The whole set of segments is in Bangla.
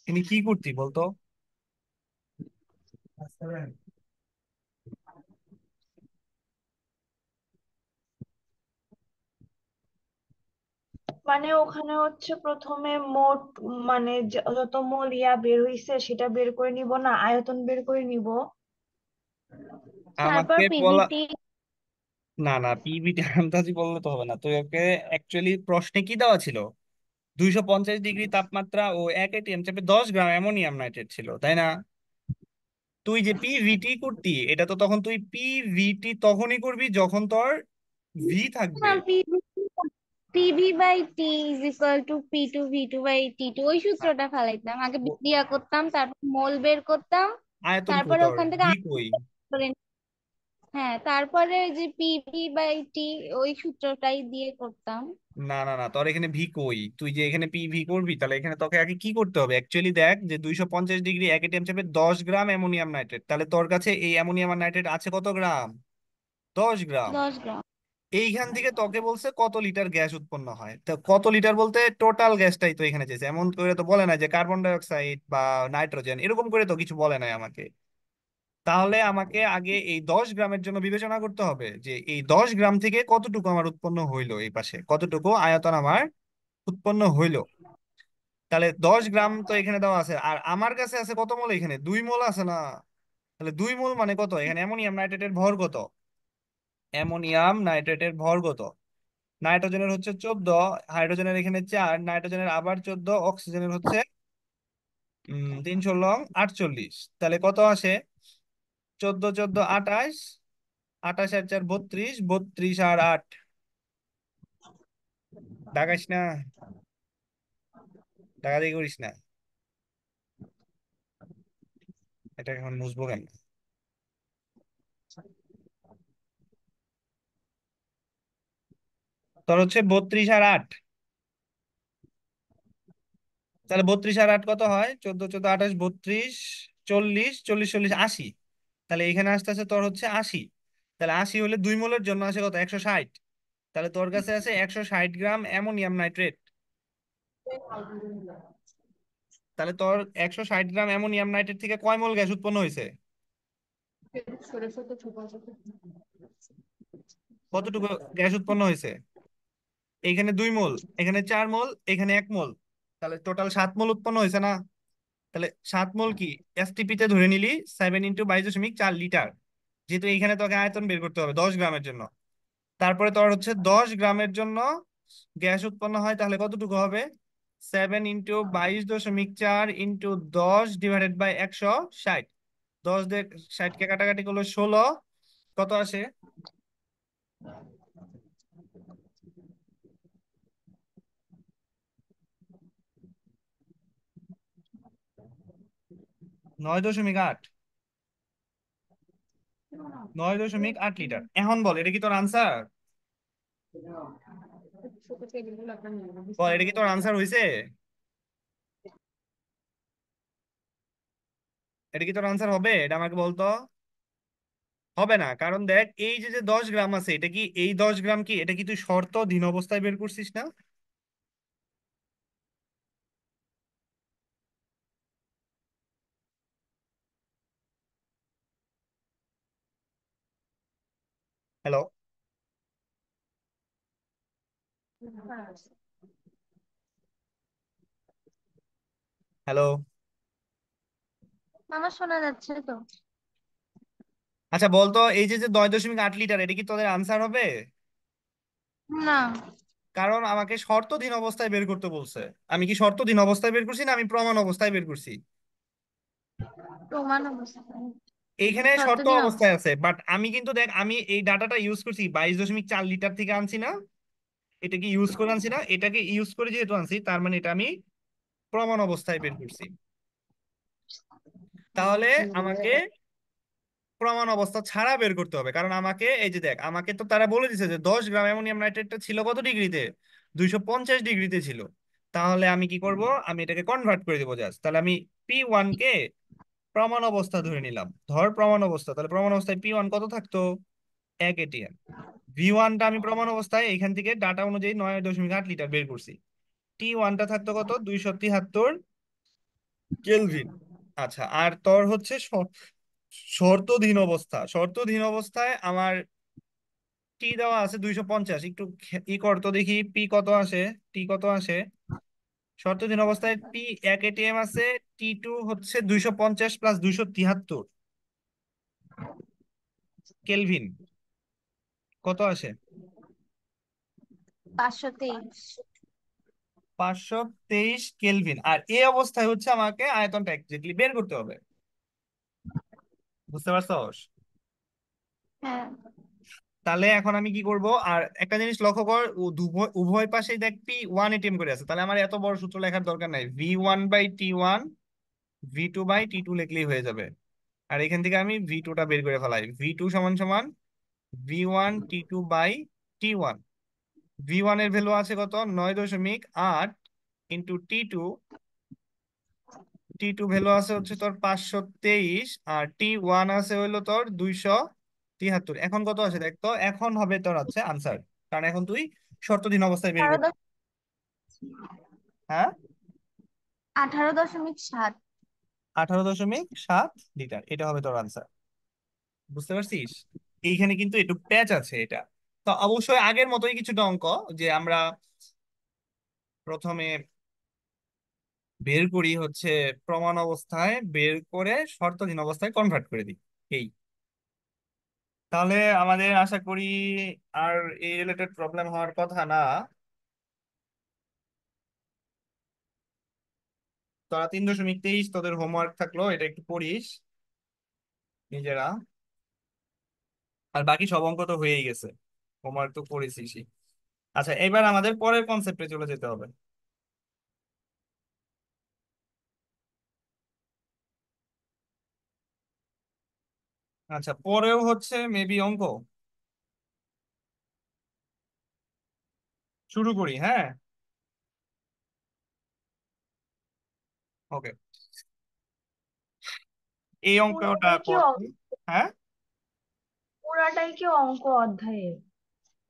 তিনি কি করতি বলতো? মানে ওখানে হচ্ছে প্রথমে মোট, মানে যত মোল বের হইছে সেটা বের করে নিব, না আয়তন বের করে নিব, তারপর আমাকে বলা, পিভিটি। না না, পিভিটি আন্দাজি বললে তো হবে না। তো ওকে অ্যাকচুয়ালি প্রশ্নে কি দেওয়া ছিল? 250 ডিগ্রি তাপমাত্রা ও 1 এটিএম চাপে 10 গ্রাম অ্যামোনিয়াম নাইট্রেট ছিল, তাই না? তুই যে পিভিটি করতি, এটা তো তখন তুই পিভিটি তখনই করবি যখন তোর ভি থাকবে। না, PV by T is equal to P2V2/T2, ওই সূত্রটা ফালাইতাম আগে, ও, বিক্রিয়া করতাম, তারপর মোল বের করতাম, আয়তন কই তারপরে তোর? ওখান থেকে ভি আয়তন কই? বের করে হ্যাঁ, তারপরে যে P/V/T ওই সূত্রটাই দিয়ে করতাম। না না না, তোর এখানে ভি কই? তুই যে এখানে পিভি করবি, তাহলে এখানে তোকে আগে কি করতে হবে অ্যাকচুয়ালি? দেখ যে 250 ডিগ্রি 1 এটিএম চাপে 10 গ্রাম অ্যামোনিয়াম নাইট্রেট, তাহলে তোর কাছে এই অ্যামোনিয়াম নাইট্রেট আছে কত গ্রাম? 10 গ্রাম। 10 গ্রাম। এইখান থেকে তোকে বলছে কত লিটার গ্যাস উৎপন্ন হয়। তো কত লিটার বলতে টোটাল গ্যাসটাই তো এখানে চেয়েছে, এমন করে তো বলে না যে কার্বন ডাই অক্সাইড বা নাইট্রোজেন, এরকম করে তো কিছু বলে নাই আমাকে। তাহলে আমাকে আগে এই 10 গ্রামের জন্য বিবেচনা করতে হবে যে এই 10 গ্রাম থেকে কতটুকু আমার উৎপন্ন হইলো, এই পাশে কতটুকু আয়তন আমার উৎপন্ন হইলো। তাহলে 10 গ্রাম তো এখানে দেওয়া আছে, আর আমার কাছে আছে কত মোল? এখানে 2 মোল আছে না? তাহলে 2 মোল মানে কত? এখানে অ্যামোনিয়াম নাইট্রেটের ভর কত? অ্যামোনিয়াম নাইট্রেটের ভর কত? নাইট্রোজেনের হচ্ছে 14, হাইড্রোজেনের এখানে 4, নাইট্রোজেনের আবার 14, অক্সিজেনের হচ্ছে 3 × 8 = 48। তাহলে কত আসে? 14 14 28, 28 আর 4 32, 32 আর 8। দাগাইস না, দাগাদাগি করিস না। এটা এখন মুছবো কেন? তোর হচ্ছে 32 আর 8। তাহলে 32 আর 8 কত হয়? 14 14 28, 32, 40, 40 40 80। তাহলে এখানে আসতে আসতে তোর হচ্ছে 80। তাহলে 80 হলে 2 মোলের জন্য আসে কত? 160। তাহলে তোর কাছে আছে 160 গ্রাম অ্যামোনিয়াম নাইট্রেট। তাহলে তোর 160 গ্রাম অ্যামোনিয়াম নাইট্রেট থেকে কয় মোল গ্যাস উৎপন্ন হয়েছে? কতটুকু গ্যাস উৎপন্ন হয়েছে? এইখানে 2 মোল, এখানে 4 মোল, এখানে 1 মোল। তাহলে টোটাল 7 মোল উৎপন্ন হয়েছে না? তাহলে 7 মোল কি এসটিপি তে ধরে নিলি 7 × 22.4 লিটার। যেহেতু এইখানে তোকে আয়তন বের করতে হবে 10 গ্রামের জন্য। তারপরে তোর হচ্ছে 10 গ্রামের জন্য গ্যাস উৎপন্ন হয়, তাহলে কতটুকু হবে? 7 × 22.4 × 10 / 160। 10 দিয়ে 60 কে কাটাকাটি করলো 16। কত আসে? 9.8। 9.8 লিটার। এখন বল, এটা কি তোর আনসার? বল, এটা কি তোর আনসার হয়েছে? এটা কি তোর আনসার হবে? এটা আমাকে বলতো। হবে না, কারণ দেখ এই যে যে 10 গ্রাম আছে, এটা কি এই 10 গ্রাম কি এটা কি তুই শর্তধীন অবস্থায় বের করছিস না? হ্যালো? হ্যালো? আমার শোনা যাচ্ছে তো। আচ্ছা বলতো, এই যে যে 9.8 লিটার, এটা কি তোদের আনসার হবে? না, কারণ আমাকে শর্তধীন অবস্থায় বের করতে বলছে। আমি কি শর্তধীন অবস্থায় বের করছি, না আমি প্রমাণ অবস্থায় বের করছি? প্রমাণ অবস্থা, এইখানে শর্ত শর্তদিন অবস্থায় অবস্থা। আছে, বাট আমি কিন্তু দেখ আমি এই ডাটাটা ইউজ করছি 22.4 লিটার থেকে আনছি না? এটা কি ইউজ করে আনছি না? এটাকে ইউজ করে যেহেতু আনছি, তার মানে এটা আমি প্রমাণ অবস্থায় বের করছি। তাহলে আমাকে প্রমাণ অবস্থা ছাড়া বের করতে হবে, কারণ আমাকে এই যে দেখ আমাকে তো তারা বলে দিছে যে 10 গ্রাম অ্যামোনিয়াম নাইট্রেটটা ছিল কত ডিগ্রিতে? 250 ডিগ্রিতে ছিল। তাহলে আমি কি করব? আমি এটাকে কনভার্ট করে দেবো জাস্ট। তাহলে আমি P1 কে প্রমাণ অবস্থা ধরে নিলাম, ধর প্রমাণ অবস্থা। তাহলে প্রমাণ অবস্থায় P1 কত থাকতো? 1 এটিএম। V1টা আমি প্রমাণ অবস্থায় এখান থেকে ডাটা অনুযায়ী 9.8 লিটার বের করছি। T1টা থাকতো কত, 273 কেলভিন। আচ্ছা, আর তোর হচ্ছে শর্তধীন অবস্থা, শর্তধীন অবস্থায় আমার টি দেওয়া আছে 250, একটু ই করতো দেখি পি কত আসে, টি কত আসে। শর্তধীন অবস্থায় পি 1 atm আছে, T2 হচ্ছে 250 প্লাস 273 কেলভিন, কত আসে? 523। 523 কেলভিন। আর এই অবস্থায় হচ্ছে আমাকে আয়তনটা এক্স্যাক্টলি বের করতে হবে, বুঝতে পারছস? হ্যাঁ। তাহলে এখন আমি কি করব, আর একটা জিনিস লক্ষ্য কর, উভয় উভয় পাশেই দেখ P1 atm করে আছে, তাহলে আমার এত বড় সূত্র লেখার দরকার নাই, V1/T1 V2/T2 লিখলেই হয়ে যাবে। আর এখান থেকে আমি V2টা বের করে ফেলাই, V2 সমান সমান V1T2/T1। V1 এর ভ্যালু আছে কত, 9.8 ইন্টু T2, T2 ভ্যালু আছে হচ্ছে তোর 523, আর T1 আছে হইলো তোর 273। এখন কত আছে দেখ তো, এখন হবে তোর হচ্ছে আনসার, কারণ এখন তুই শর্তধীন অবস্থায় বের আঠারো করবি। দশ হ্যাঁ, 18.7। 18.7 লিটার, এটা হবে তোর আনসার। বুঝতে পারছিস? এইখানে কিন্তু একটু প্যাচ আছে এটা। তো অবশ্যই আগের মতোই কিছুটা অঙ্ক, যে আমরা প্রথমে বের করি হচ্ছে প্রমাণ অবস্থায়, বের করে শর্তহীন অবস্থায় কনভার্ট করে দিই। এই, তাহলে আমাদের আশা করি আর এই রিলেটেড প্রবলেম হওয়ার কথা না। তোরা 3.23 তোদের হোমওয়ার্ক থাকলো, এটা একটু পড়িস নিজেরা। আর বাকি সব অঙ্ক তো হয়েই গেছে, হোমওয়ার্ক তো করেছিসই। আচ্ছা, এবার আমাদের পরের কনসেপ্টে চলে যেতে হবে। আচ্ছা, পরেও হচ্ছে মেবি অঙ্ক, শুরু করি, হ্যাঁ। ওকে, এই অঙ্কটা পুরোটাই কি করছি। হ্যাঁ, পুরাটাই কি অঙ্ক অধ্যায়ের?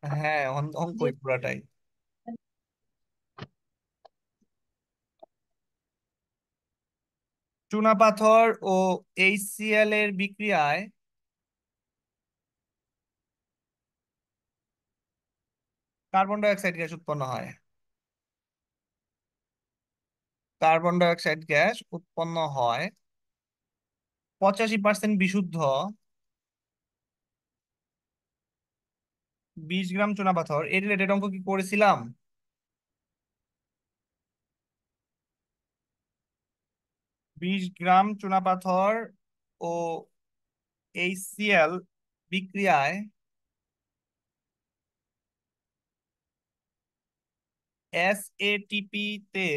হ্যাঁ, যে অঙ্কই পুরাটাই। চুনাপাথর ও HCl এর বিক্রিয়ায় কার্বন ডাই অক্সাইড গ্যাস উৎপন্ন হয়। কার্বন ডাই অক্সাইড গ্যাস উৎপন্ন হয় 85% বিশুদ্ধ 20 গ্রাম চুনাপাথর, এর রিলেটেড অঙ্ক কি করেছিলাম? 20 গ্রাম চুনাপাথর ও HCl বিক্রিয়ায় SATP তে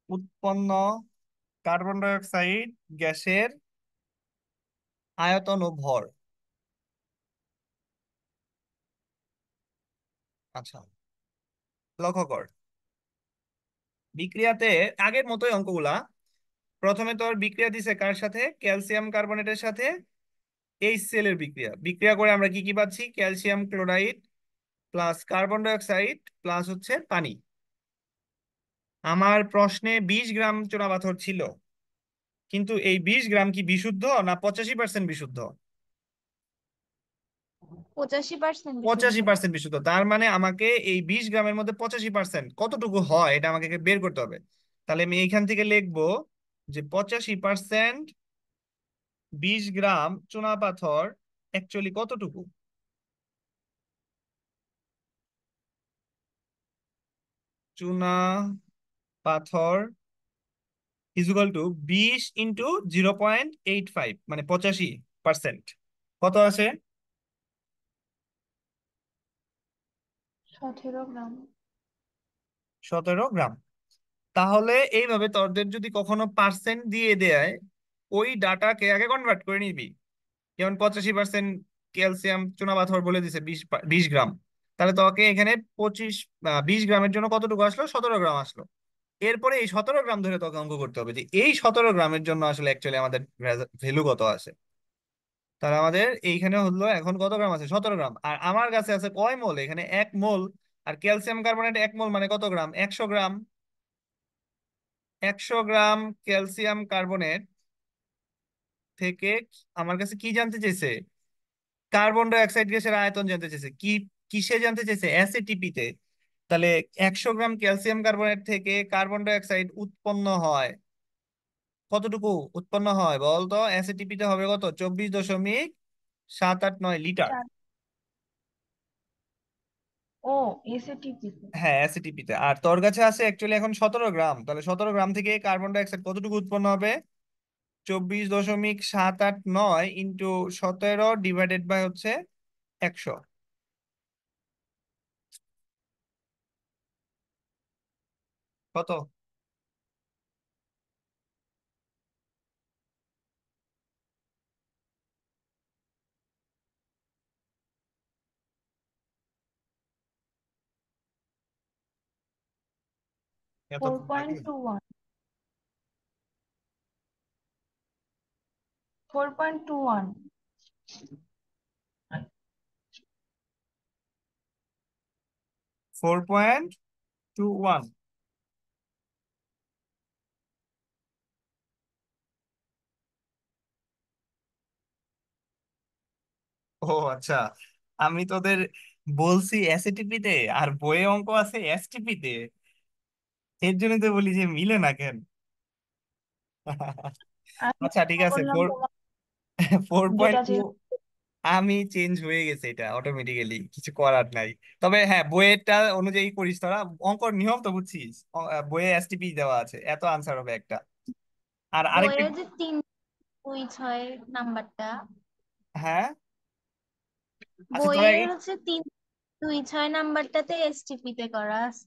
উৎপন্ন কার্বন ডাই অক্সাইড গ্যাসের আয়তন ও ভর। আচ্ছা, লক্ষ্য কর, বিক্রিয়াতে আগের মতোই অঙ্কগুলা। প্রথমে তোর বিক্রিয়া দিছে কার সাথে, ক্যালসিয়াম কার্বনেটের সাথে HCl এর বিক্রিয়া, বিক্রিয়া করে আমরা কি কি পাচ্ছি, calcium chloride plus carbon die oxide plus হচ্ছে পানি। আমার প্রশ্নে 20 গ্রাম চুনাপাথর ছিল, কিন্তু এই 20 গ্রাম কি বিশুদ্ধ না 85% বিশুদ্ধ? 85% বিশুদ্ধ। 85% বিশুদ্ধ, তার মানে আমাকে এই 20 গ্রামের মধ্যে 85% কতটুকু হয় এটা আমাকে বের করতে হবে। তাহলে আমি এইখান থেকে লিখবো যে 85% 20 গ্রাম চুনা পাথর অ্যাকচুয়ালি কতটুকু। চুনা পাথর ইজুকাল টু 20 × 0.85, মানে 85%, কত আছে? 17 গ্রাম। 17 গ্রাম। তাহলে এইভাবে তোদের যদি কখনো পার্সেন্ট দিয়ে দেয়, ওই ডাটাকে আগে কনভার্ট করে নিবি। যেমন 85% ক্যালসিয়াম চুনাপাথর বলে দিছে 20 গ্রাম, তাহলে তোকে এখানে 20 গ্রামের জন্য কতটুকু আসলো, 17 গ্রাম আসলো। এরপরে এই 17 গ্রাম ধরে তোকে অঙ্ক করতে হবে যে এই 17 গ্রামের জন্য আসলে অ্যাকচুয়ালি আমাদের ভ্যালু কত আছে। তাহলে আমাদের এইখানে হলো এখন কত গ্রাম আছে, 17 গ্রাম, আর আমার কাছে আছে কয় মোল, এখানে 1 মোল। আর ক্যালসিয়াম কার্বনেট 1 মোল মানে কত গ্রাম? 100 গ্রাম। 100 গ্রাম ক্যালসিয়াম কার্বনেট থেকে আমার কাছে কি জানতে চাইছে? কার্বন ডাই অক্সাইড গ্যাসের আয়তন জানতে চাইছে। কি কিসে জানতে চাইছে? এসএটিপি তে। তাহলে 100 গ্রাম ক্যালসিয়াম কার্বনেট থেকে কার্বন ডাই অক্সাইড উৎপন্ন হয় কতটুকু? উৎপন্ন হয় বলতো, এসএটিপি তে হবে কত? 24.789 লিটার। চার। ও, এসএটিপি। হ্যাঁ, এসএটিপি তে। আর তোর কাছে আছে অ্যাকচুয়ালি এখন 17 গ্রাম, তাহলে 17 গ্রাম থেকে কার্বন ডাই অক্সাইড কতটুকু উৎপন্ন হবে? 24.789 × 17 হচ্ছে 100। কত? ফোর এতক্ষণ পয়েন্ট লাগে? Two one 4.21। 4.21। ও আচ্ছা, আমি তোদের বলছি এসএটিপি তে, আর বইয়ে অঙ্ক আছে এসটিপি তে। এর জন্য তো বলি যে মিলে না কেন। আমি আচ্ছা ঠিক আছে, বললাম ফোর তোমার ফোর পয়েন্ট যেটা টু আমি চেঞ্জ হয়ে গেছে, এটা অটোমেটিক্যালি কিছু করার নাই। তবে হ্যাঁ, বইয়েরটা অনুযায়ী করিস তোরা। অঙ্কর নিয়ম তো বুঝছিস, বইয়ে এসটিপি দেওয়া আছে, এত আনসার হবে একটা। আর আরেকটা। বইয়ে যে 3, 2, 6 নাম্বারটা, হ্যাঁ, আচ্ছা তোরা বইয়ের হচ্ছে 3, 2, 6 নাম্বারটাতে এসটিপি তে করা আছে।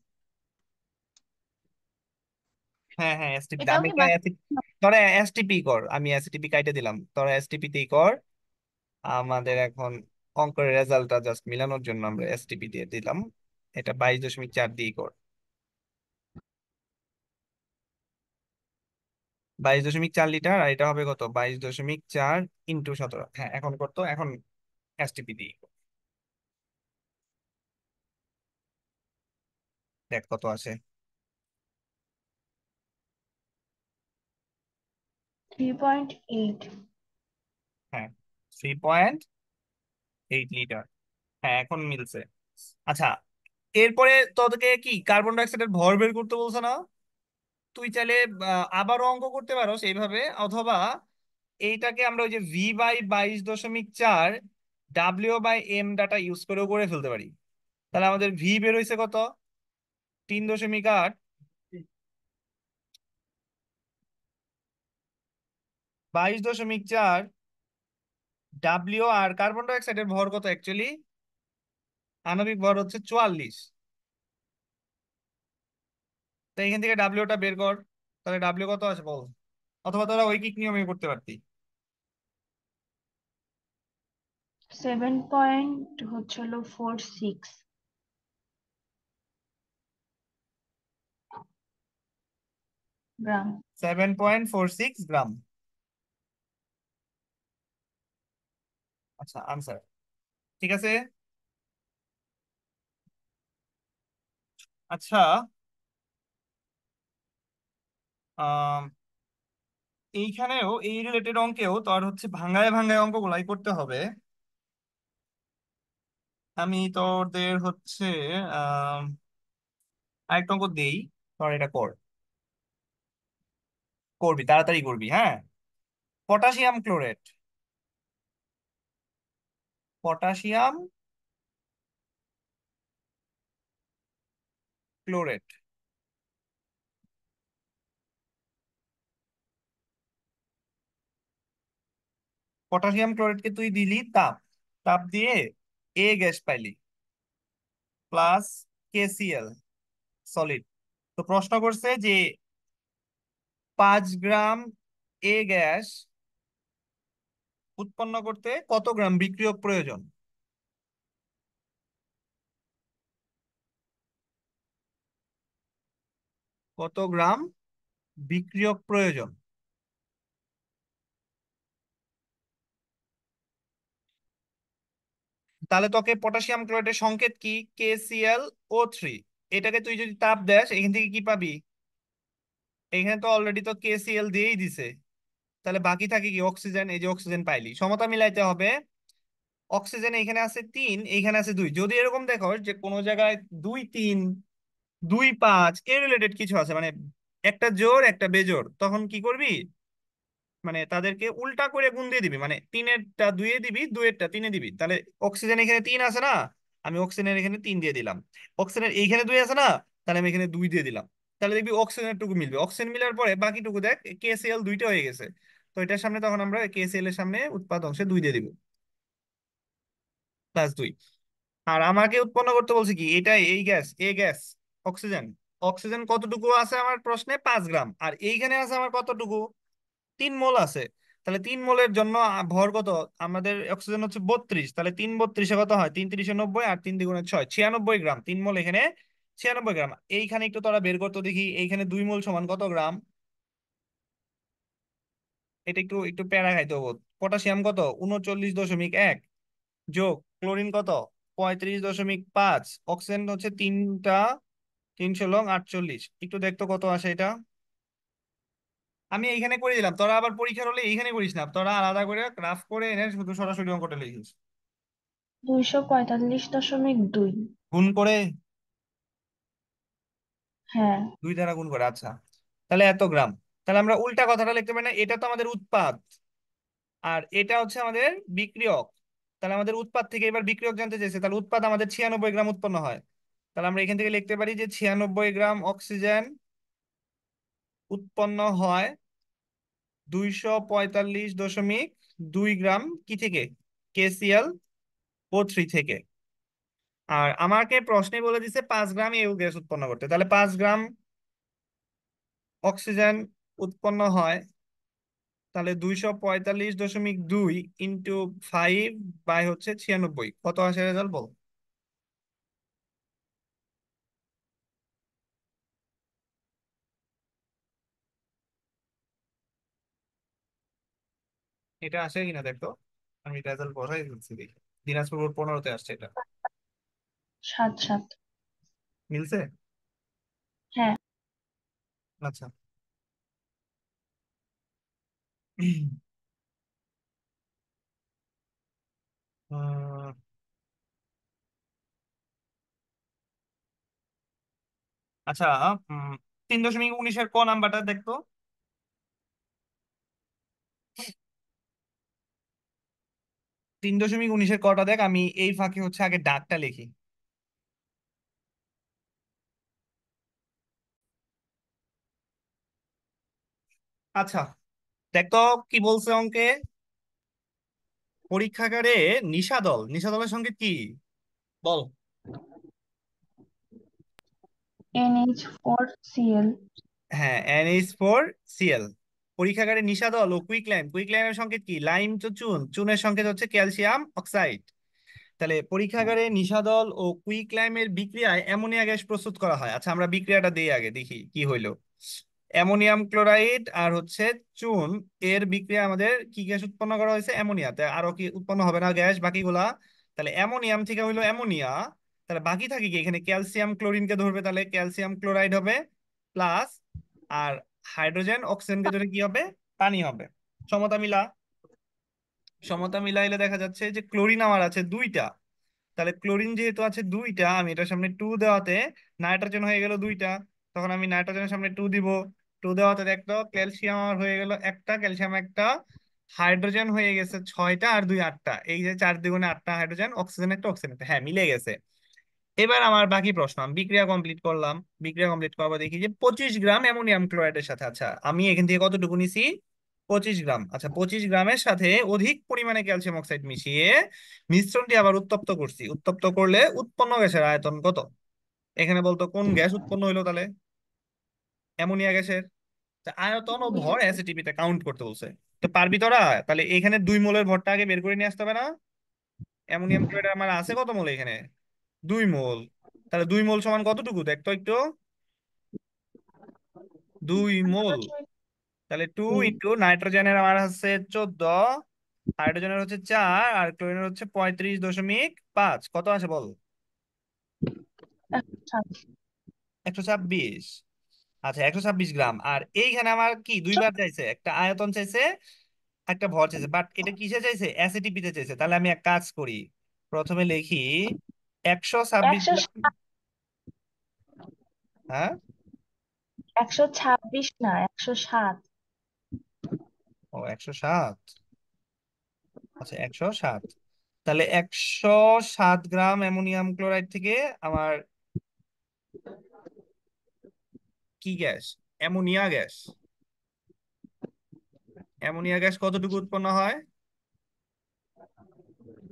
হ্যাঁ হ্যাঁ, এসটিপি এটাও আমি কি একটা তোরা এসটিপি কর, আমি এসটিপি কাইটে দিলাম, তোরা এসটিপি তেই কর। আমাদের এখন অঙ্কের রেজাল্টটা জাস্ট মিলানোর জন্য আমরা এসটিপি দিয়ে দিলাম। এটা 22.4 দিয়ে কর। 22.4 লিটার, আর এটা হবে কত? 22.4 × 17। হ্যাঁ, এখন করতো, এখন এসটিপি দিয়ে কর। দেখ কত আসে। 3.8। হ্যাঁ, 3.8 লিটার। হ্যাঁ, এখন মিলছে। আচ্ছা, এরপরে তোদেরকে কি কার্বন ডাই অক্সাইডের ভর বের করতে বলছে না? তুই চাইলে আবারও অঙ্ক করতে পারোস এইভাবে, অথবা এইটাকে আমরা ওই যে V/22.4 W/M ডাটা ইউজ করেও করে ফেলতে পারি। তাহলে আমাদের ভি বের হয়েছে কত? 3.8। 22.4 ডাব্লিউ, আর কার্বন ডাই অক্সাইডের ভর কত অ্যাকচুয়ালি? আণবিক ভর হচ্ছে 44। তো এখান থেকে ডাব্লিউটা বের কর। তাহলে ডাব্লিউ কত আছে বল। অথবা তোরা ঐকিক নিয়মে করতে পারতি। 7.46 গ্রাম। 7.46 গ্রাম। আচ্ছা, আনসার ঠিক আছে। আচ্ছা, আহ এইখানেও এই রিলেটেড অঙ্কেও তো আর হচ্ছে ভাঙায় ভাঙায় অঙ্কগুলাই করতে হবে। আমি তোদের হচ্ছে আহ আরেকটা অঙ্ক দেই, তোর এটা কর। করবি, তাড়াতাড়ি করবি, হ্যাঁ। Potassium chlorate. Potassium chlorate. Potassium ক্লোরেটকে তুই দিলি তাপ, তাপ দিয়ে এ গ্যাস পাইলি, প্লাস KCl সলিড। তো প্রশ্ন করছে যে 5 গ্রাম এ গ্যাস উৎপন্ন করতে কত গ্রাম বিক্রিয়ক প্রয়োজন? কত গ্রাম বিক্রিয়ক প্রয়োজন? তাহলে তোকে পটাশিয়াম ক্লোরাইডের সংকেত কি? KClO3। এটাকে তুই যদি তাপ দেস এখান থেকে কি পাবি? এখানে তো অলরেডি তো KCl দিয়েই দিছে, তাহলে বাকি থাকে কি? অক্সিজেন। এই যে অক্সিজেন পাইলি, সমতা মিলাইতে হবে। অক্সিজেন এখানে আছে 3, এইখানে আছে 2। যদি এরকম দেখো যে কোনো জায়গায় 2 3, 2 5 এর রিলেটেড কিছু আছে, মানে একটা জোড় একটা বেজোড়, তখন কি করবি? মানে তাদেরকে উল্টা করে গুণ দিয়ে দিবি, মানে 3-এরটা 2-এ দিবি, 2-এরটা 3-এ দিবি। তাহলে অক্সিজেন এখানে 3 আছে না, আমি অক্সিজেনের এখানে 3 দিয়ে দিলাম। অক্সিজেনের এইখানে 2 আছে না, তাহলে আমি এখানে 2 দিয়ে দিলাম। তাহলে দেখবি অক্সিজেনের টুকু মিলবে। অক্সিজেন মিলার পরে বাকিটুকু দেখ, KCl 2টা হয়ে গেছে। তো এটার সামনে তখন আমরা KCl এর সামনে উৎপাদ অংশে 2 দিয়ে দিব, +2। আর আমাকে উৎপন্ন করতে বলছে কি? এটাই, এই গ্যাস, এ গ্যাস, অক্সিজেন। অক্সিজেন কতটুকু আছে আমার প্রশ্নে? 5 গ্রাম। আর এইখানে আছে আমার কতটুকু? 3 মোল আছে। তাহলে 3 মোলের জন্য ভর কত? আমাদের অক্সিজেন হচ্ছে 32, তাহলে 3 32 কত হয়? 3 3 90, আর 3 2 6 96 গ্রাম। 3 মোল এখানে 96 গ্রাম। এইখানে একটু তোরা বের করতো দেখি, এইখানে 2 মোল সমান কত গ্রাম? এটা একটু একটু প্যারা খাইতে হবো। পটাশিয়াম কত? 39.1, যোগ ক্লোরিন কত? 35.5। অক্সিজেন হচ্ছে তিনটা, 3 × 48। একটু দেখতো কত আসে এটা। আমি এইখানে করে দিলাম, তোরা আবার পরীক্ষার হলে এইখানে করিস না, তোরা আলাদা করে গ্রাফ করে এনে শুধু সরাসরি অঙ্কটা লিখিস। 245.2। গুণ করে, হ্যাঁ। 2 দ্বারা গুণ করে, আচ্ছা। তাহলে এত গ্রাম। তাহলে আমরা উল্টা কথাটা লিখতে পারি না? এটা তো আমাদের উৎপাদ, আর এটা হচ্ছে আমাদের বিক্রিয়ক। তাহলে আমাদের উৎপাদ থেকে এবার বিক্রিয়ক জানতে চাইছে, তাহলে উৎপাদ আমাদের 96 গ্রাম উৎপন্ন হয়। তাহলে আমরা এখান থেকে লিখতে পারি যে 96 গ্রাম অক্সিজেন উৎপন্ন হয় 245.2 গ্রাম কি থেকে? KClO3 থেকে। আর আমাকে প্রশ্নে বলে দিছে 5 গ্রাম এও গ্যাস উৎপন্ন করতে, তাহলে 5 গ্রাম অক্সিজেন উৎপন্ন হয়। তাহলে 245.2 ইন্টু 5 বাই হচ্ছে 96, কত আসে রেজাল্ট বল? এটা আসে কিনা দেখতো, আমি রেজাল্ট বসাই দিচ্ছি দেখি। দিনাজপুর বোর্ড 15-তে আসছে এটা। 7 7। মিলছে? হ্যাঁ। আচ্ছা। উম, আচ্ছা। উম, 3.19-এর ক নাম্বারটা দেখতো। 3.19-এর কটা দেখ, আমি এই ফাঁকে হচ্ছে আগে ডাকটা লিখি। আচ্ছা, দেখতো কি বলছে অঙ্কে। পরীক্ষাগারে নিশাদল, নিশাদলের সঙ্গে কি বল? NH4Cl। হ্যাঁ, NH4Cl। পরীক্ষাগারে নিশাদল ও কুইকলাইম, কুইকলাইমের সংকেত কি? লাইম তো চুন, চুনের সংকেত হচ্ছে ক্যালসিয়াম অক্সাইড। তাহলে পরীক্ষাগারে নিশাদল ও কুইকলাইমের বিক্রিয়ায় অ্যামোনিয়া গ্যাস প্রস্তুত করা হয়। আচ্ছা, আমরা বিক্রিয়াটা দিই আগে, দেখি কি হইলো। অ্যামোনিয়াম ক্লোরাইড আর হচ্ছে চুন, এর বিক্রিয়া আমাদের কি গ্যাস উৎপন্ন করা হয়েছে? অ্যামোনিয়াতে। আরো কি উৎপন্ন হবে না গ্যাস বাকিগুলা? তাহলে অ্যামোনিয়াম থেকে হইলো অ্যামোনিয়া। তাহলে বাকি থাকে কি? এখানে ক্যালসিয়াম ক্লোরিনকে ধরবে, তাহলে ক্যালসিয়াম ক্লোরাইড হবে প্লাস, আর হাইড্রোজেন অক্সিজেনকে ধরে কি হবে? পানি হবে। সমতা মিলা। সমতা মিলাইলে দেখা যাচ্ছে যে ক্লোরিন আমার আছে 2টা। তাহলে ক্লোরিন যেহেতু আছে 2টা, আমি এটার সামনে 2 দেওয়াতে নাইট্রোজেন হয়ে গেল 2টা। তখন আমি নাইট্রোজেনের সামনে 2 দিব। 2 দেওয়াতে দেখতো ক্যালসিয়াম আমার হয়ে গেল একটা, ক্যালসিয়াম একটা। হাইড্রোজেন হয়ে গেছে 6টা, আর 2 8টা। এই যে 4 দ্বিগুণে 8টা হাইড্রোজেন, অক্সিজেন একটা, অক্সিজেন একটা। হ্যাঁ, মিলে গেছে। এবার আমার বাকি প্রশ্ন, আমি বিক্রিয়া কমপ্লিট করলাম। বিক্রিয়া কমপ্লিট করবো, দেখি যে 25 গ্রাম অ্যামোনিয়াম ক্লোরাইডের সাথে, আচ্ছা আমি এখান থেকে কতটুকু নিছি? 25 গ্রাম। আচ্ছা, 25 গ্রামের সাথে অধিক পরিমাণে ক্যালসিয়াম অক্সাইড মিশিয়ে মিশ্রণটি আবার উত্তপ্ত করছি। উত্তপ্ত করলে উৎপন্ন গ্যাসের আয়তন কত? এখানে বলতো কোন গ্যাস উৎপন্ন হইলো তাহলে? অ্যামোনিয়া গ্যাসের। তা আয়তন ও ভর এসএটিপিতে কাউন্ট করতে বলছে। তো পারবি তোরা? তাহলে এখানে 2 মোলের ভরটা আগে বের করে নিয়ে আসতে হবে না? অ্যামোনিয়াম ক্লোরাইড আমার আছে কত মোল এখানে? 2 মোল। তাহলে 2 মোল সমান কতটুকু দেখতো একটু? 2 মোল। তাহলে 2 ইন্টু নাইট্রোজেনের আমার হচ্ছে 14, হাইড্রোজেনের হচ্ছে 4 আর ক্লোরিনের হচ্ছে 35.5। কত আসে বল? 107। 126। আচ্ছা, 126 গ্রাম। আর এইখানে আমার কি দুইবার চাইছে, একটা আয়তন চাইছে, একটা ভর চাইছে, বাট এটা কিসে চাইছে? এসএটিপি তে চাইছে। তাহলে আমি এক কাজ করি, প্রথমে লিখি 126 একশো গ্রাম। হ্যাঁ, 126 না, 107। ও 107। আচ্ছা, 107। তাহলে 107 গ্রাম অ্যামোনিয়াম ক্লোরাইড থেকে আমার কি gas? Ammonia gas. Ammonia gas কতটুকু উৎপন্ন হয়?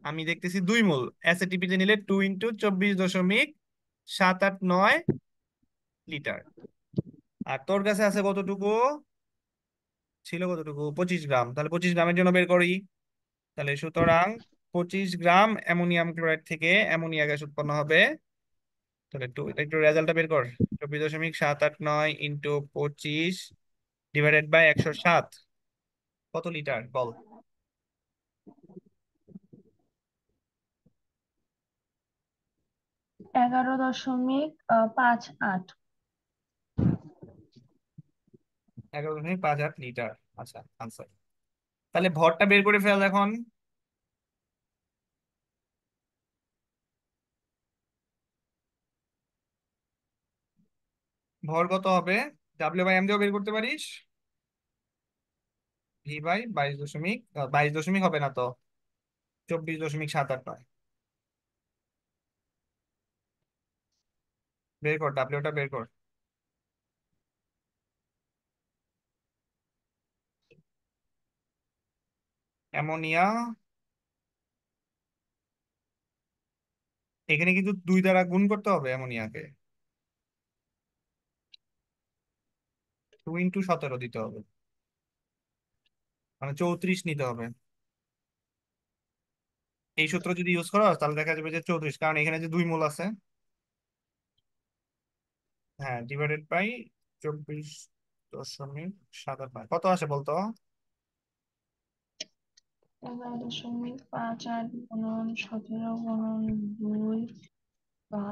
আমি দেখতেছি 2 মোল। এসএটিপি তে নিলে 2 × 24.789 লিটার। আর তোর কাছে আছে কতটুকু? ছিল কতটুকু? 25 গ্রাম। তাহলে 25 গ্রামের জন্য বের করি। তাহলে সুতরাং 25 গ্রাম অ্যামোনিয়াম ক্লোরাইড থেকে অ্যামোনিয়া গ্যাস উৎপন্ন হবে। তাহলে একটু রেজাল্টটা বের কর। 24.789 ইন্টু 25 ডিভাইডেড বাই 107, কত লিটার বল? 11.58। 11.58 লিটার। আচ্ছা, আনসার। তাহলে ভরটা বের করে ফেল এখন। ভর কত হবে? W/M দিয়েও বের করতে পারিস। V/22 দশমিক 22 দশমিক হবে না তো, 24.789। বের কর, ডাব্লিউটা বের কর। অ্যামোনিয়া, এখানে কিন্তু 2 দ্বারা গুণ করতে হবে অ্যামোনিয়াকে। 2 × 17 দিতে হবে, মানে 34 নিতে হবে। এই সূত্র যদি ইউজ করো তাহলে দেখা যাবে যে 34, কারণ এখানে যে 2 মোল আছে। হ্যাঁ, ডিভাইডেড বাই 24.789 কত আসে বলতো? 11.58 গুণন 17 গুণন 2 বা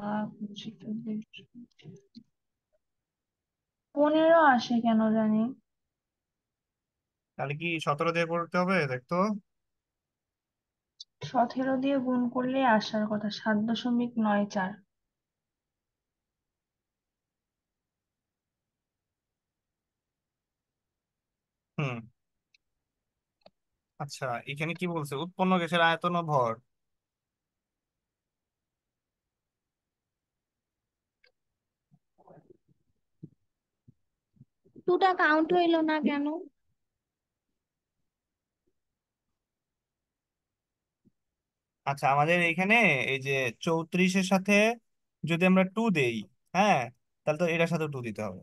15 আসে কেন জানি। তাহলে কি 17 দিয়ে করতে হবে দেখতো? 17 দিয়ে গুণ করলে আসার কথা 7.94। হুম। আচ্ছা, এখানে কি বলছে? উৎপন্ন গ্যাসের আয়তন ও ভর। টুটা কাউন্ট হইলো না কেন? আচ্ছা, আমাদের এখানে এই যে 34-এর সাথে যদি আমরা 2 দেই, হ্যাঁ, তাহলে তো এটার সাথে 2 দিতে হবে।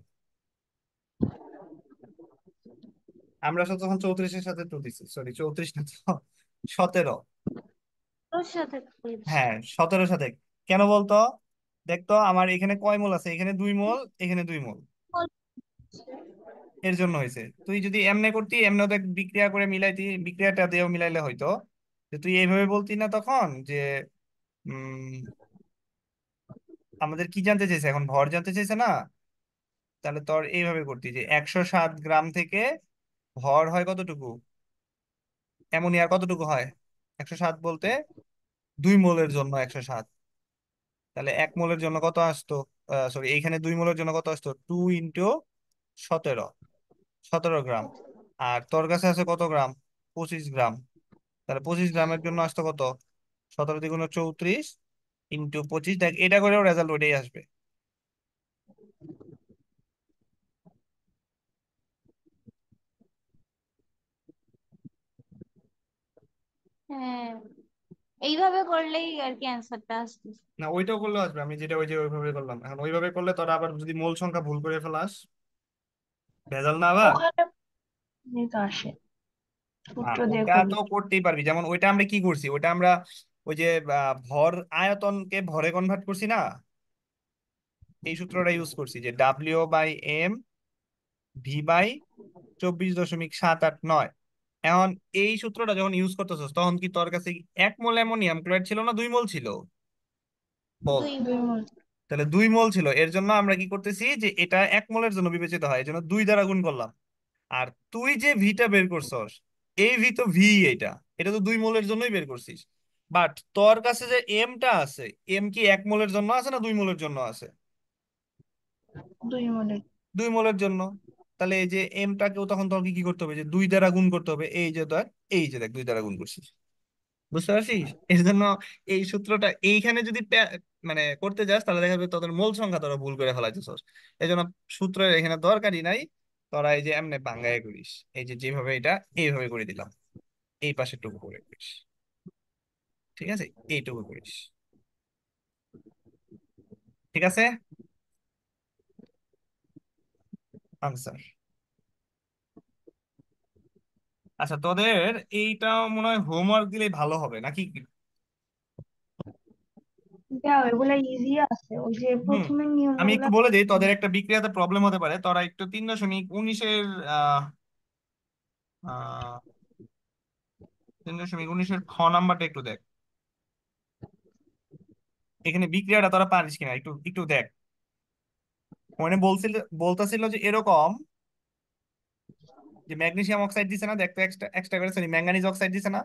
আমরা তখন 34-এর সাথে 2 দিচ্ছি, সরি 34 না তো, 17। তোর সাথে করেছি। হ্যাঁ, 17-এর সাথে। কেন বলতো? দেখতো আমার এখানে কয় মোল আছে, এখানে 2 মোল, এখানে 2 মোল। এর জন্য হয়েছে। তুই যদি এমনে করতি, এমনে দেখ বিক্রিয়া করে মিলাইতি, বিক্রিয়াটা দিয়েও মিলাইলে হয়তো। যে তুই এইভাবে বলতি না তখন যে উম আমাদের কি জানতে চাইছে এখন? ভর জানতে চাইছে না? তাহলে তোর এইভাবে করতি যে 107 গ্রাম থেকে ভর হয় কতটুকু, অ্যামোনিয়ার কতটুকু হয়? 107 বলতে 2 মোলের জন্য 107। তাহলে 1 মোলের জন্য কত আসতো? সরি, এইখানে 2 মোলের জন্য কত আসতো? 2 × 17, 17 গ্রাম। আর তোর কাছে আছে কত গ্রাম? 25 গ্রাম। তাহলে 25 গ্রামের জন্য আসতো কত? 17 × 34 ইন্টু 25। দেখ, এটা করেও রেজাল্ট ওইটাই আসবে। হ্যাঁ, এইভাবে করলেই আর কি অ্যান্সারটা আসবে। না, ওইটাও করলে আসবে। আমি যেটা ওই যে ওইভাবে করলাম, এখন ওইভাবে করলে তোরা আবার যদি মোল সংখ্যা ভুল করে ফেলাস, ভেজাল না আবার। ওখানে তো আসে, সূত্র দিয়ে ওটা তো করলে। করতেই পারবি। যেমন ওইটা আমরা কি করছি, ওইটা আমরা ওই যে ভর, আয়তনকে ভরে কনভার্ট করছি না, এই সূত্রটা ইউজ করছি যে W/M V/24.789। এখন এই সূত্রটা যখন ইউজ করতেছস তখন কি তোর কাছে 1 মোল অ্যামোনিয়াম ক্লোরাইড ছিল না 2 মোল ছিল? বল। 2 মোল। 2 মোল। তাহলে 2 মোল ছিল, এর জন্য আমরা কি করতেছি যে এটা 1 মোলের জন্য বিবেচিত হয়, এই জন্য 2 দ্বারা গুণ করলাম। আর তুই যে ভিটা বের করছস, এই ভি তো ভি, এটা এটা তো 2 মোলের জন্যই বের করছিস। বাট তোর কাছে যে এমটা আছে, এম কি 1 মোলের জন্য আছে না 2 মোলের জন্য আছে? 2 মোলের। 2 মোলের জন্য। তাহলে এই যে এমটাকেও তখন তোর কি করতে হবে, যে 2 দ্বারা গুণ করতে হবে। এই যে দেখ, এই যে দেখ 2 দ্বারা গুণ করছিস, বুঝতে পারছিস? এর জন্য এই সূত্রটা এইখানে যদি মানে করতে যাস, তাহলে দেখা যাবে তোদের মোল সংখ্যা তোরা ভুল করে ফেলাইতেছস। এই জন্য সূত্রের এখানে দরকারই নাই। তোরা এই যে এমনি বাঙ্গায় করিস, এই যে যেভাবে এটা এইভাবে করে দিলাম, এই পাশে টুকু করে করিস, ঠিক আছে? এইটুকু করিস, ঠিক আছে? আনসার। আচ্ছা, তোদের এইটা মনে হয় হোমওয়ার্ক দিলেই ভালো হবে নাকি? দাও, এগুলা ইজি আছে, ওই যে হুম। প্রথমে আমি একটু নিয়মগুলা বলে দিই, করছি। তোদের একটা বিক্রিয়াতে প্রবলেম হতে পারে, তোরা একটু 3.19-এর 3.19-এর খ নাম্বারটা একটু দেখ। এখানে বিক্রিয়াটা তোরা পারিস কিনা একটু একটু দেখ। মানে বলতেছিল যে এরকম, যে ম্যাগনেসিয়াম অক্সাইড দিছে না, দেখতে এক্সট্রা এক্সট্রা করে, সরি ম্যাঙ্গানিজ অক্সাইড দিছে না,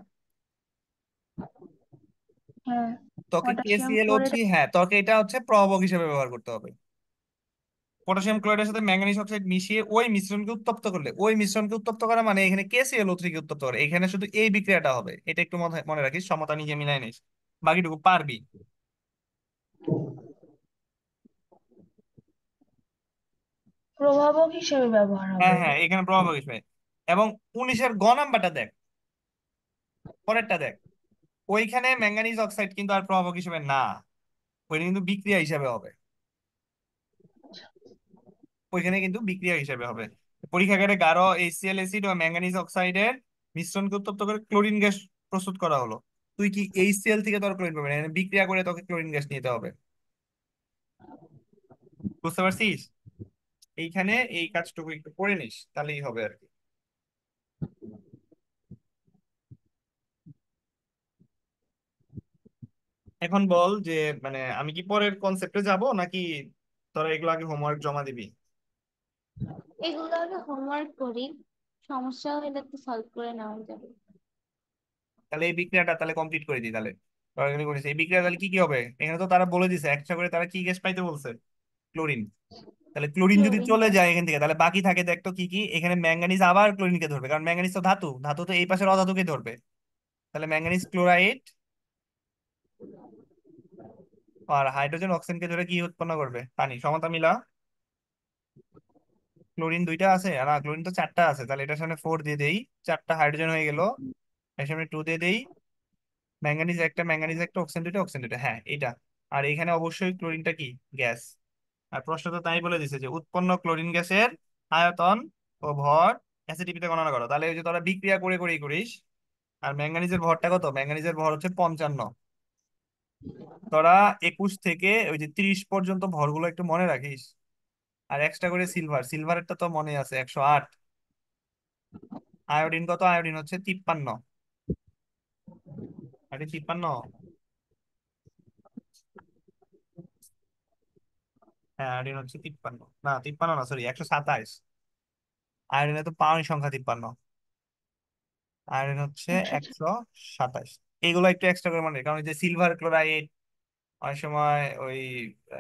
হ্যাঁ, তোকে পটাশিয়াম ক্লোরাইড। KClO3, হ্যাঁ তোকে এটা হচ্ছে প্রভাবক হিসেবে ব্যবহার করতে হবে। পটাশিয়াম ক্লোরাইডের সাথে ম্যাঙ্গানিজ অক্সাইড মিশিয়ে ওই মিশ্রণকে উত্তপ্ত করলে, ওই মিশ্রণকে উত্তপ্ত করা মানে এখানে KClO3 কে উত্তপ্ত করে, এখানে শুধু এই বিক্রিয়াটা হবে। এটা একটু মনে মনে রাখিস, সমতা নিজে মিলাই নিস, বাকিটুকু পারবি। প্রভাবক হিসেবে ব্যবহার হ্যাঁ হবে হ্যাঁ, এটা। এখানে প্রভাবক হিসেবে। এবং 19-এর গ নাম্বারটা দেখ, পরেরটা দেখ। ওইখানে ম্যাঙ্গানিজ অক্সাইড কিন্তু আর প্রভাবক হিসেবে না, ওইটা কিন্তু বিক্রিয়া হিসেবে হবে। ওইখানে কিন্তু বিক্রিয়া হিসেবে হবে। পরীক্ষাগারে গাঢ় HCl অ্যাসিড ও ম্যাঙ্গানিজ অক্সাইডের মিশ্রণকে উত্তপ্ত করে ক্লোরিন গ্যাস প্রস্তুত করা হলো। তুই কি HCl থেকে তোর ক্লোরিন পাবে না, এখানে বিক্রিয়া করে তোকে ক্লোরিন গ্যাস নিতে হবে। বুঝতে পারছিস? এইখানে এই কাজটুকু একটু করে নিস, তাহলেই হবে আর কি। এখন বল যে মানে আমি কি পরের কনসেপ্টে যাব নাকি তোরা এগুলো আগে হোমওয়ার্ক জমা দিবি? এগুলো আগে হোমওয়ার্ক করি, সমস্যা হলে তো সলভ করে নেওয়া যাবে। তাহলে এই বিক্রিয়াটা তাহলে কমপ্লিট করে দিই তাহলে। তরকারি করেছে এই বিক্রিয়া, তাহলে কি কি হবে? এখানে তো তারা বলে দিছে একটা করে, তারা কি গ্যাস পাইতে বলছে? ক্লোরিন। তাহলে ক্লোরিন যদি ক্লোরিন চলে গ্যাস। যায় এখান থেকে, তাহলে বাকি থাকে দেখতো কি কি, এখানে ম্যাঙ্গানিজ আবার ক্লোরিনকে ধরবে, কারণ ম্যাঙ্গানিজ তো ধাতু, ধাতু তো এই পাশের অধাতুকে ধরবে। তাহলে ম্যাঙ্গানিজ ক্লোরাইড আর হাইড্রোজেন অক্সিজেনকে ধরে কি উৎপন্ন করবে? পানি। সমতা মিলা। ক্লোরিন 2টা আছে, আর না ক্লোরিন তো 4টা আছে, তাহলে এটার সামনে 4 দিয়ে দেই, 4টা হাইড্রোজেন হয়ে গেল। এর সামনে 2 দিয়ে দেই, ম্যাঙ্গানিজ একটা, ম্যাঙ্গানিজ একটা, অক্সিজেন 2টা, অক্সিজেন 2টা, হ্যাঁ এটা। আর এখানে অবশ্যই ক্লোরিনটা কি গ্যাস। আর প্রশ্ন তো তাই বলে দিছে যে উৎপন্ন ক্লোরিন গ্যাসের আয়তন ও ভর অ্যাসিটিভিতে গণনা করো। তাহলে ওই যে তোরা বিক্রিয়া করে করেই করিস। আর ম্যাঙ্গানিজের ভরটা কত? ম্যাঙ্গানিজের ভর হচ্ছে 55। তোরা 21 থেকে ওই যে 30 পর্যন্ত ভরগুলো একটু মনে রাখিস। আর এক্সট্রা করে সিলভার, সিলভারেরটা তো মনে আছে 108। আয়োডিন কত? আয়োডিন হচ্ছে 53। আরে 53, হ্যাঁ আয়োডিন হচ্ছে 53, না 53 না, সরি 127। আয়োডিনের তো পাওয়ার সংখ্যা 53, আয়রন হচ্ছে আচ্ছা আচ্ছা। 127। এগুলো একটু এক্সট্রা করে মনে রাখ, কারণ ওই যে সিলভার ক্লোরাইড অনেক সময় ওই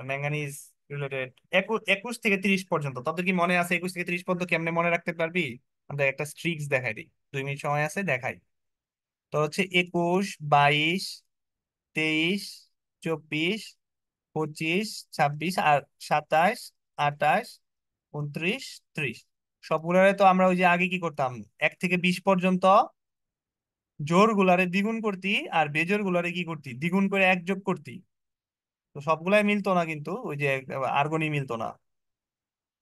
ম্যাঙ্গানিজ রিলেটেড। 21 থেকে 30 পর্যন্ত তোদের কি মনে আছে? 21 থেকে 30 পর্যন্ত কেমনে মনে রাখতে পারবি? আমাদের একটা স্ট্রিক্স দেখাই দিই, 2 মিনিট সময় আছে, দেখাই। তো হচ্ছে 21, 22, 23, 24, 25, 26 আর 27, 28, 29, 30। সবগুলোরে তো আমরা ওই যে আগে কি করতাম, 1 থেকে 20 পর্যন্ত জোর গুলারে দ্বিগুণ করতি, আর বেজোর গুলারে কি করতি, দ্বিগুণ করে 1 যোগ করতি। তো সবগুলাই মিলতো না, কিন্তু ওই যে আর্গনি মিলতো না।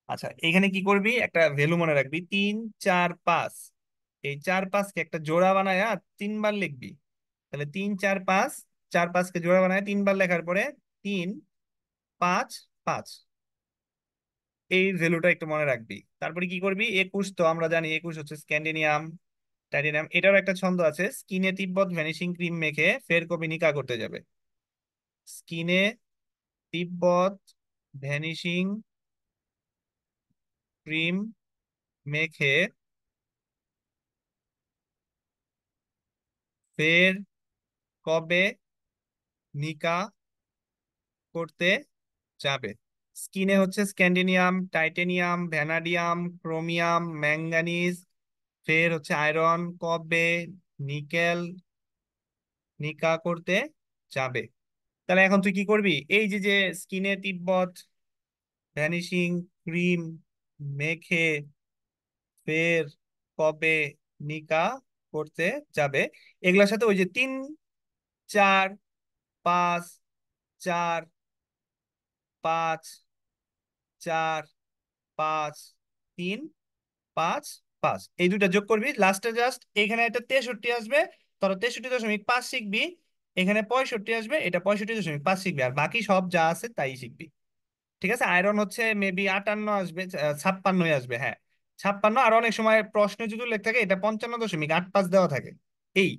আচ্ছা, এখানে কি করবি, একটা ভ্যালু মনে রাখবি, 3, 4, 5। এই 4, 5কে একটা জোড়া বানায়া 3 বার লিখবি। তাহলে 3, 4, 5, 4, 5কে জোড়া বানায় 3 বার লেখার পরে 3, 5, 5, এই ভ্যালুটা একটু মনে রাখবি। তারপরে কি করবি, 21, তো আমরা জানি 21 হচ্ছে স্ক্যান্ডিনিয়াম। টাইটেনিয়াম, এটারও একটা ছন্দ আছে, স্কিনে তিব্বত ভ্যানিশিং ক্রিম মেখে ফের কবি নিকা করতে যাবে। স্কিনে তিব্বত ভ্যানিশিং ক্রিম মেখে ফের কবে নিকা করতে যাবে। স্কিনে হচ্ছে স্ক্যান্ডিনিয়াম, টাইটেনিয়াম, ভ্যানাডিয়াম, ক্রোমিয়াম, ম্যাঙ্গানিজ, ফের হচ্ছে আয়রন, কবে নিকেল নিকা করতে যাবে। তাহলে এখন তুই কি করবি, এই যে যে স্কিনে তিব্বত ভ্যানিশিং ক্রিম মেখে ফের কবে নিকা করতে যাবে, এগুলোর সাথে ওই যে 3 4 5, 4 5 4 5 3 5 5, এই দুইটা যোগ করবি লাস্টে, জাস্ট এখানে একটা 63 আসবে, তোর 63.5 শিখবি, এখানে 65 আসবে, এটা 65.5 শিখবি, আর বাকি সব যা আছে তাই শিখবি। ঠিক আছে, আয়রন হচ্ছে মেবি 58 আসবে, 56 আসবে, হ্যাঁ 56। আর অনেক সময় প্রশ্ন যদি লেখ থাকে এটা 55.85 দেওয়া থাকে। এই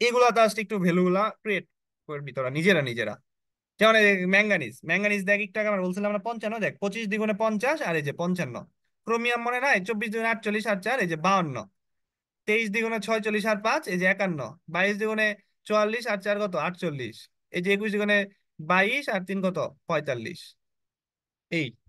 এগুলা জাস্ট একটু ভ্যালুগুলা ক্রিয়েট করবি তোরা নিজেরা নিজেরা। যেমন ম্যাঙ্গানিজ, ম্যাঙ্গানিজ দেখ একটু আগে আমরা বলছিলাম না 55, দেখ 25 দ্বিগুণে 50 আর এই যে 55। ক্রোমিয়াম মনে নাই 24 দ্বিগুণে 48 আর 4 এই যে 52। 23 দ্বিগুণে 46 আর 5 এই যে 51। 22 দ্বিগুণে 44 আর 4 কত 48। এই যে 21 দ্বিগুণে 22 আর 3 কত 45। এই